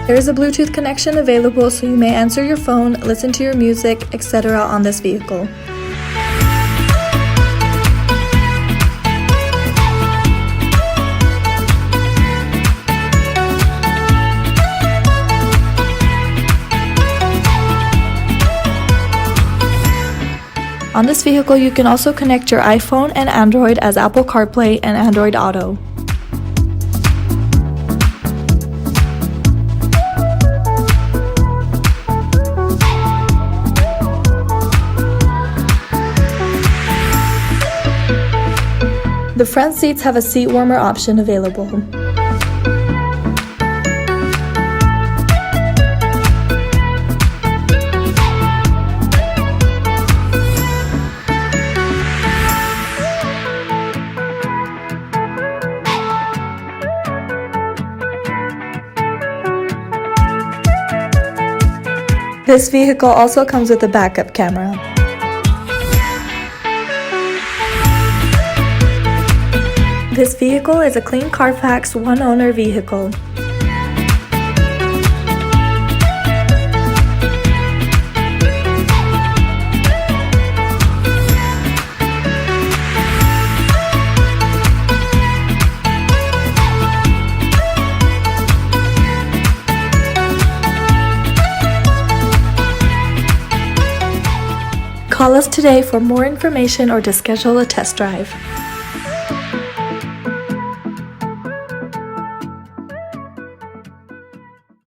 There is a Bluetooth connection available, so you may answer your phone, listen to your music, etc. on this vehicle. On this vehicle, you can also connect your iPhone and Android as Apple CarPlay and Android Auto. The front seats have a seat warmer option available. This vehicle also comes with a backup camera. This vehicle is a clean CARFAX One-Owner vehicle. Call us today for more information or to schedule a test drive.